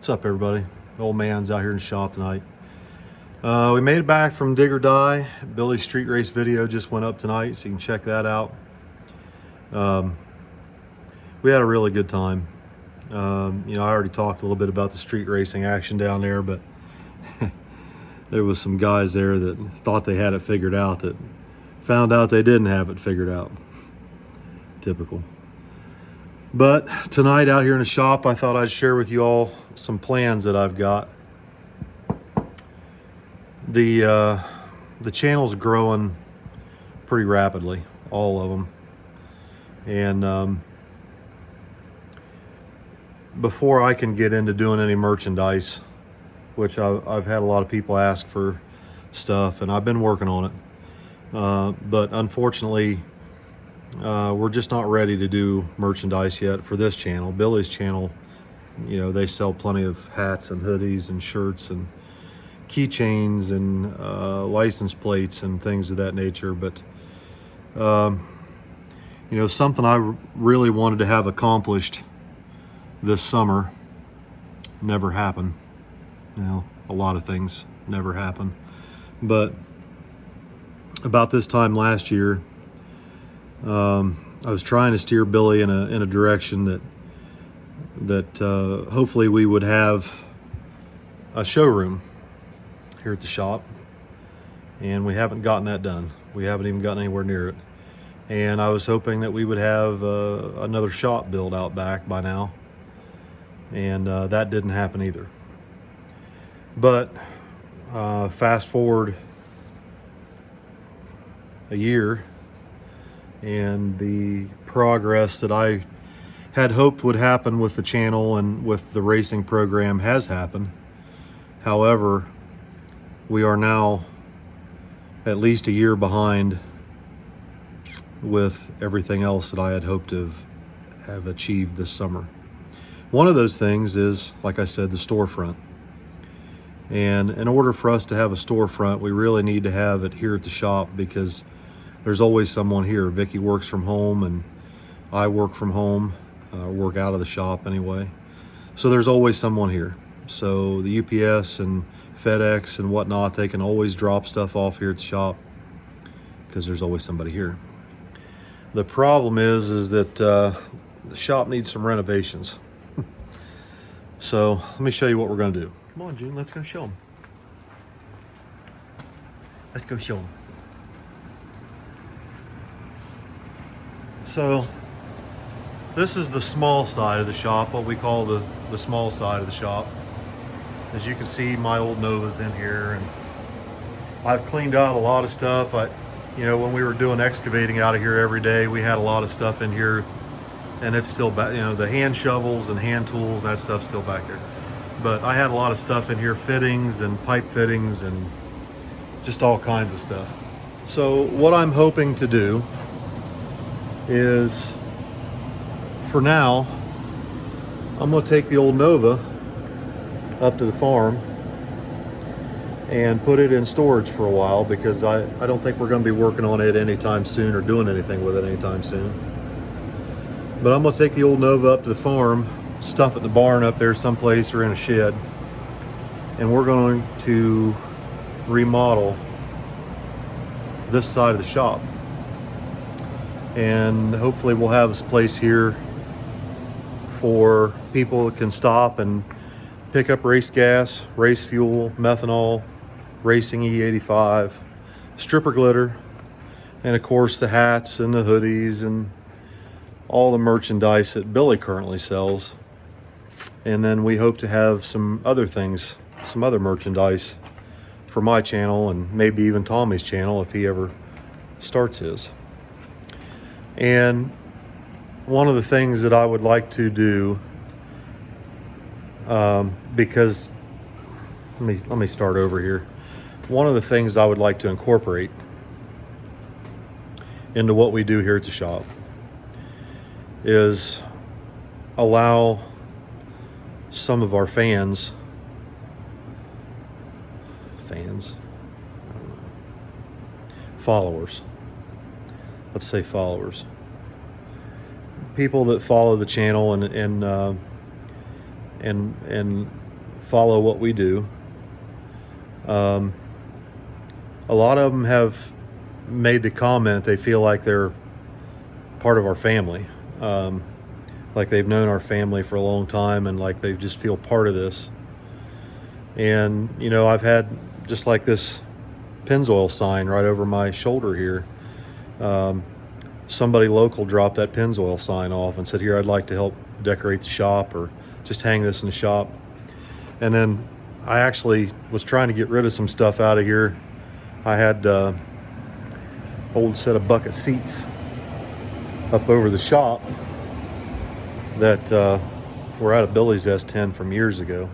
What's up, everybody? Old man's out here in the shop tonight. We made it back from Dig or Die. Billy's street race video just went up tonight, so you can check that out. We had a really good time. I already talked a little bit about the street racing action down there, but there was some guys there that thought they had it figured out that found out they didn't have it figured out. Typical. But tonight out here in the shop, I thought I'd share with you all some plans that I've got. The channel's growing pretty rapidly, all of them. And before I can get into doing any merchandise, which I've had a lot of people ask for stuff, and I've been working on it. But unfortunately, we're just not ready to do merchandise yet for this channel. Billy's channel, they sell plenty of hats and hoodies and shirts and keychains and license plates and things of that nature. But something I really wanted to have accomplished this summer never happened. A lot of things never happen. But about this time last year, I was trying to steer Billy in a direction that hopefully we would have a showroom here at the shop, and we haven't gotten that done. We haven't even gotten anywhere near it. And I was hoping that we would have another shop built out back by now, and that didn't happen either. But fast forward a year, and the progress that I had hoped would happen with the channel and with the racing program has happened. However, we are now at least a year behind with everything else that I had hoped to have achieved this summer. One of those things is, like I said, the storefront. And in order for us to have a storefront, we really need to have it here at the shop, because there's always someone here. Vicky works from home and I work from home, work out of the shop anyway. So there's always someone here. So the UPS and FedEx and whatnot, they can always drop stuff off here at the shop because there's always somebody here. The problem is that the shop needs some renovations. So let me show you what we're gonna do. Come on, June, let's go show them. Let's go show them. So this is the small side of the shop, what we call the small side of the shop. As you can see, my old Nova's in here, and I've cleaned out a lot of stuff. When we were doing excavating out of here every day, we had a lot of stuff in here, and it's still back. The hand shovels and hand tools and that stuff's still back there. But I had a lot of stuff in here, fittings and pipe fittings and just all kinds of stuff. So what I'm hoping to do is, for now, I'm going to take the old Nova up to the farm and put it in storage for a while, because I don't think we're going to be working on it anytime soon or doing anything with it anytime soon. But I'm going to take the old Nova up to the farm, stuff it in the barn up there someplace or in a shed, and we're going to remodel this side of the shop. And hopefully we'll have this place here for people that can stop and pick up race gas, race fuel, methanol, racing E85, stripper glitter, and of course the hats and the hoodies and all the merchandise that Billy currently sells. And then we hope to have some other things, some other merchandise for my channel, and maybe even Tommy's channel if he ever starts his. And one of the things that I would like to do, because let me start over here. One of the things I would like to incorporate into what we do here at the shop is allow some of our fans, followers, let's say followers, people that follow the channel and follow what we do. A lot of them have made the comment they feel like they're part of our family, like they've known our family for a long time, and like they just feel part of this. And you know, I've had just like this Pennzoil sign right over my shoulder here. Somebody local dropped that Pennzoil sign off and said, here, I'd like to help decorate the shop or just hang this in the shop. And then I actually was trying to get rid of some stuff out of here. I had old set of bucket seats up over the shop that were out of Billy's S10 from years ago.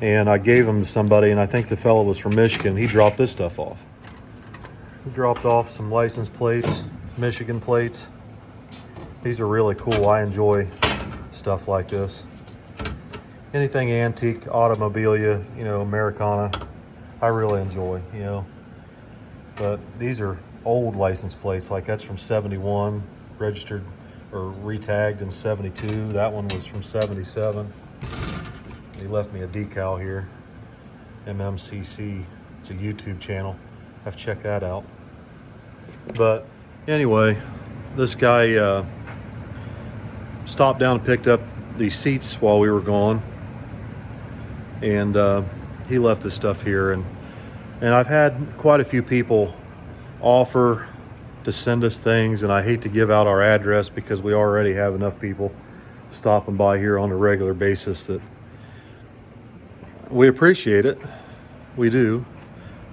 And I gave them to somebody, and I think the fellow was from Michigan. He dropped this stuff off. He dropped off some license plates, Michigan plates. These are really cool. I enjoy stuff like this. Anything antique, automobilia, you know, Americana, I really enjoy, you know. But these are old license plates, like that's from 71, registered or retagged in 72. That one was from 77. He left me a decal here, MMCC. It's a YouTube channel. Have to check that out. But anyway, this guy stopped down and picked up these seats while we were gone, and he left this stuff here. And I've had quite a few people offer to send us things, and I hate to give out our address because we already have enough people stopping by here on a regular basis that we appreciate it. We do.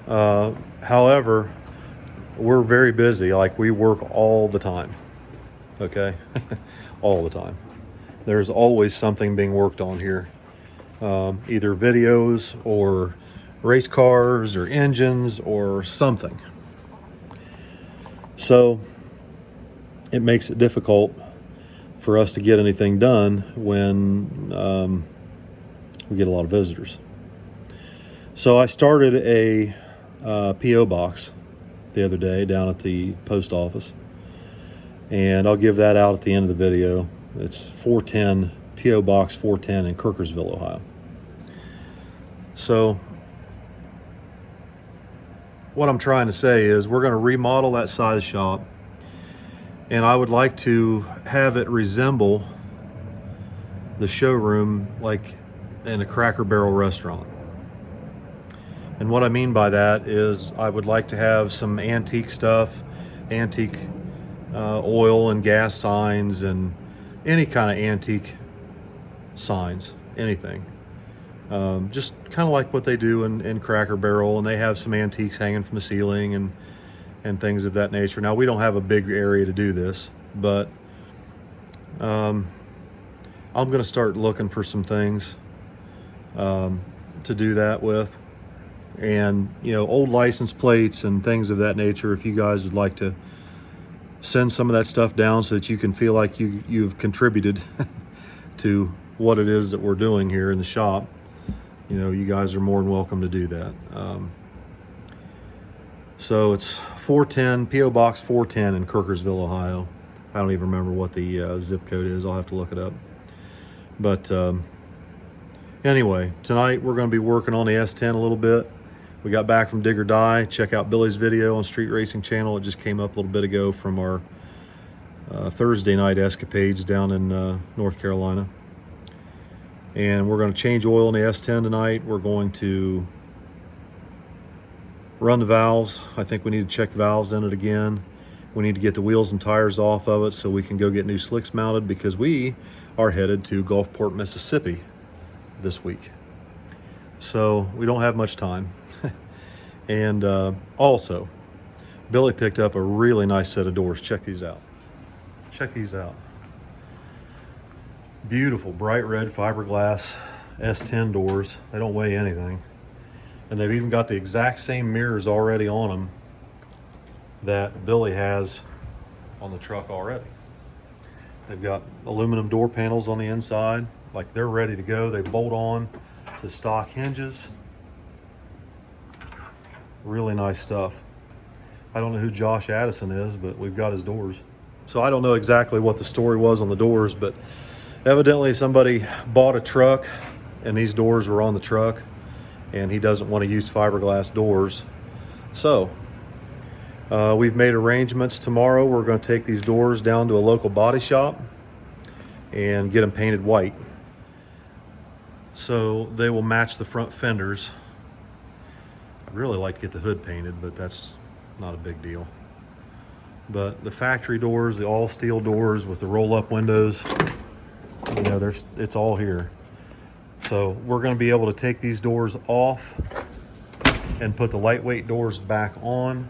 However, we're very busy. Like, we work all the time. Okay? All the time. There's always something being worked on here. Either videos or race cars or engines or something. So it makes it difficult for us to get anything done when we get a lot of visitors. So I started a P.O. box the other day down at the post office, and I'll give that out at the end of the video. It's 410, P.O. Box 410 in Kirkersville, Ohio. So what I'm trying to say is we're going to remodel that side of the shop, and I would like to have it resemble the showroom like in a Cracker Barrel restaurant. And what I mean by that is I would like to have some antique stuff, antique oil and gas signs, and any kind of antique signs, anything. Just kind of like what they do in Cracker Barrel, and they have some antiques hanging from the ceiling and things of that nature. Now, we don't have a big area to do this, but I'm going to start looking for some things to do that with. And, you know, old license plates and things of that nature, if you guys would like to send some of that stuff down so that you can feel like you've contributed to what it is that we're doing here in the shop, you know, you guys are more than welcome to do that. So it's 410, P.O. Box 410 in Kirkersville, Ohio. I don't even remember what the zip code is. I'll have to look it up. But anyway, tonight we're going to be working on the S10 a little bit. We got back from Dig or Die. Check out Billy's video on Street Racing Channel. It just came up a little bit ago from our Thursday night escapades down in North Carolina. And we're going to change oil in the S10 tonight. We're going to run the valves. I think we need to check valves in it again. We need to get the wheels and tires off of it so we can go get new slicks mounted, because we are headed to Gulfport, Mississippi this week. So we don't have much time. And also, Billy picked up a really nice set of doors. Check these out. Check these out. Beautiful bright red fiberglass S10 doors. They don't weigh anything. And they've even got the exact same mirrors already on them that Billy has on the truck already. They've got aluminum door panels on the inside. Like, they're ready to go. They bolt on to stock hinges. Really nice stuff. I don't know who Josh Addison is, but we've got his doors. So I don't know exactly what the story was on the doors, but evidently somebody bought a truck and these doors were on the truck, and he doesn't want to use fiberglass doors. So we've made arrangements. Tomorrow we're going to take these doors down to a local body shop and get them painted white, so they will match the front fenders. I'd really like to get the hood painted, but that's not a big deal. But the factory doors, the all steel doors with the roll-up windows, you know, it's all here. So we're going to be able to take these doors off and put the lightweight doors back on.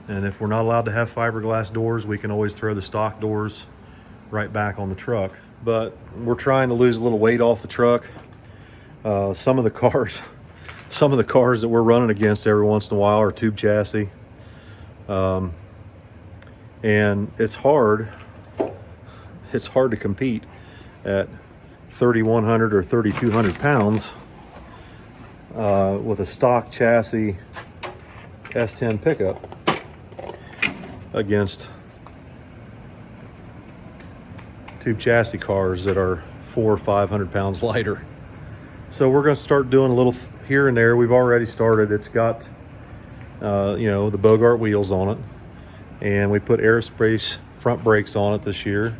And if we're not allowed to have fiberglass doors, we can always throw the stock doors right back on the truck. But we're trying to lose a little weight off the truck. Some of the cars that we're running against every once in a while are tube chassis. And it's hard to compete at 3,100 or 3,200 pounds with a stock chassis S10 pickup against tube chassis cars that are 400 or 500 pounds lighter. So we're going to start doing a little here and there. We've already started. It's got the Bogart wheels on it, and we put aerospace front brakes on it this year.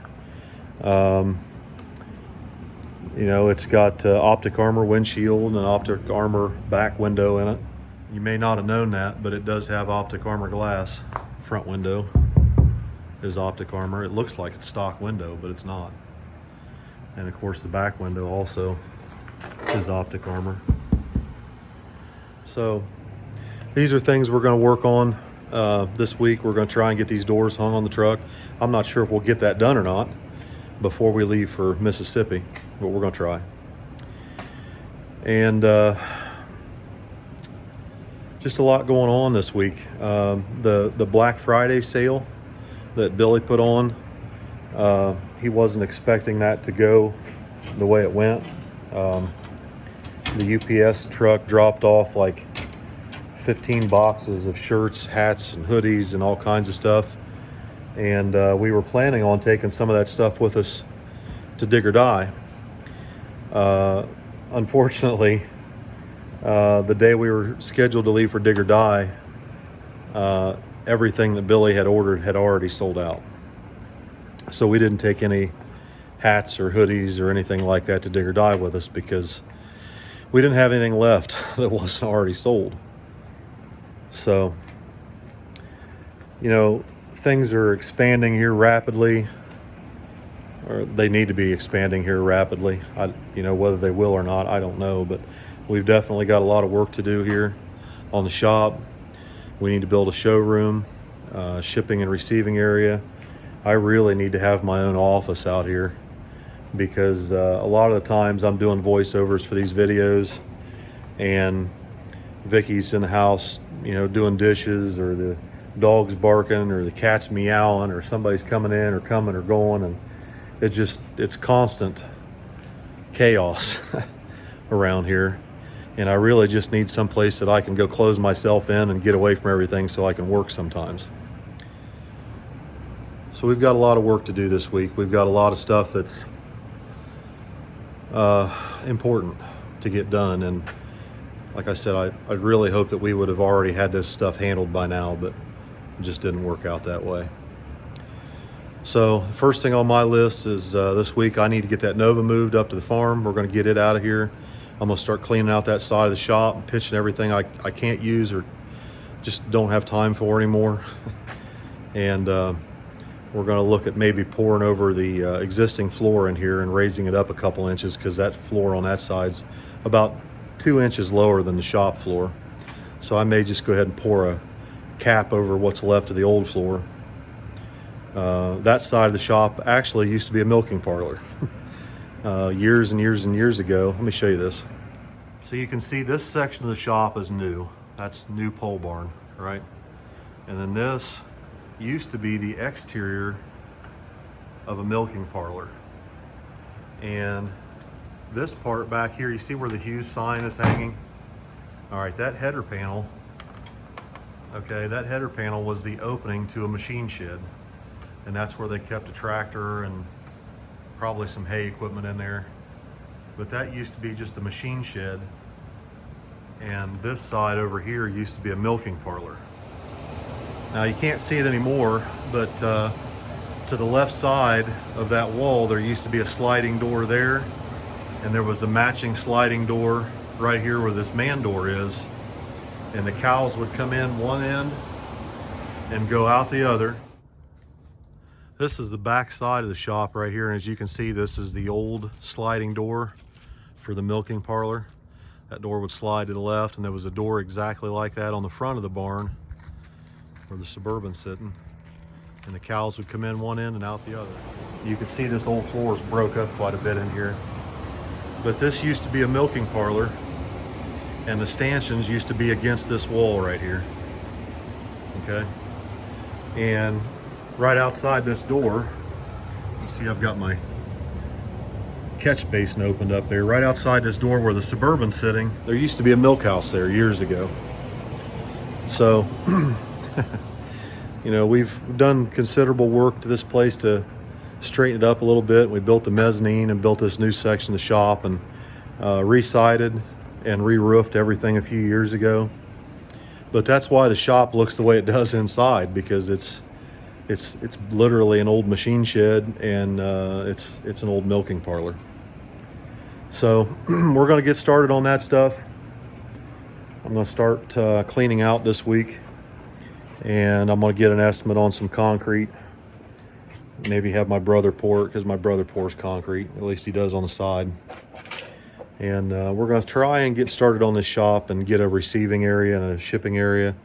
It's got optic armor windshield and optic armor back window in it. You may not have known that, but it does have optic armor glass. Front window is optic armor. It looks like it's stock window, but it's not. And of course the back window also is optic armor. So these are things we're going to work on this week. We're going to try and get these doors hung on the truck. I'm not sure if we'll get that done or not before we leave for Mississippi, but we're going to try. And just a lot going on this week. The Black Friday sale that Billy put on, he wasn't expecting that to go the way it went. The UPS truck dropped off like 15 boxes of shirts, hats, and hoodies and all kinds of stuff. And we were planning on taking some of that stuff with us to Dig or Die. Unfortunately, the day we were scheduled to leave for Dig or Die, everything that Billy had ordered had already sold out. So we didn't take any hats or hoodies or anything like that to Dig or Die with us because we didn't have anything left that wasn't already sold. So, things are expanding here rapidly, or they need to be expanding here rapidly. Whether they will or not, I don't know, but we've definitely got a lot of work to do here on the shop. We need to build a showroom, shipping and receiving area. I really need to have my own office out here because a lot of the times I'm doing voiceovers for these videos and Vicky's in the house, doing dishes, or the dog's barking, or the cat's meowing, or somebody's coming in or coming or going, and it's constant chaos around here. And I really just need some place that I can go close myself in and get away from everything so I can work sometimes. So we've got a lot of work to do this week. We've got a lot of stuff that's important to get done. And like I said, I really hope that we would have already had this stuff handled by now, but it just didn't work out that way. So the first thing on my list is this week I need to get that Nova moved up to the farm. We're going to get it out of here. I'm going to start cleaning out that side of the shop and pitching everything I can't use or just don't have time for anymore. And we're going to look at maybe pouring over the existing floor in here and raising it up a couple inches, because that floor on that side's about 2 inches lower than the shop floor. So I may just go ahead and pour a cap over what's left of the old floor. That side of the shop actually used to be a milking parlor. Years and years and years ago. Let me show you this. So you can see this section of the shop is new. That's new pole barn, right? And then this used to be the exterior of a milking parlor. And this part back here, you see where the Hughes sign is hanging? All right, that header panel, okay, that header panel was the opening to a machine shed. And that's where they kept a tractor and probably some hay equipment in there. but that used to be just a machine shed. And this side over here used to be a milking parlor. Now you can't see it anymore, but to the left side of that wall, there used to be a sliding door there, and there was a matching sliding door right here where this man door is. And the cows would come in one end and go out the other. This is the back side of the shop right here, and as you can see, this is the old sliding door for the milking parlor. That door would slide to the left, and there was a door exactly like that on the front of the barn where the Suburban's sitting, and the cows would come in one end and out the other. You can see this old floor is broke up quite a bit in here, but this used to be a milking parlor, and the stanchions used to be against this wall right here. Okay, and right outside this door, you see I've got my catch basin opened up there. Right outside this door where the Suburban's sitting, there used to be a milk house there years ago. So, you know, we've done considerable work to this place to straighten it up a little bit. We built the mezzanine and built this new section of the shop, and re-sided and re-roofed everything a few years ago. But that's why the shop looks the way it does inside, because it's literally an old machine shed, and it's an old milking parlor. So we're going to get started on that stuff. I'm going to start cleaning out this week, and I'm going to get an estimate on some concrete. Maybe have my brother pour it, because my brother pours concrete. At least he does on the side. And we're going to try and get started on this shop and get a receiving area and a shipping area,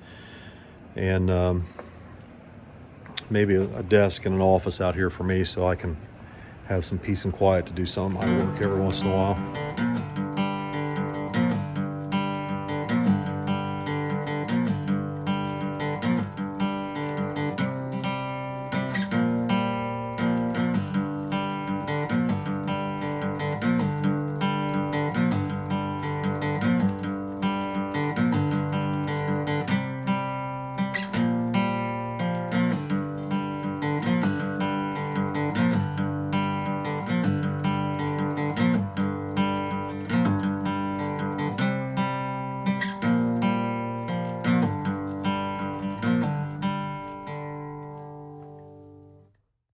and maybe a desk and an office out here for me, so I can have some peace and quiet to do some of my work every once in a while.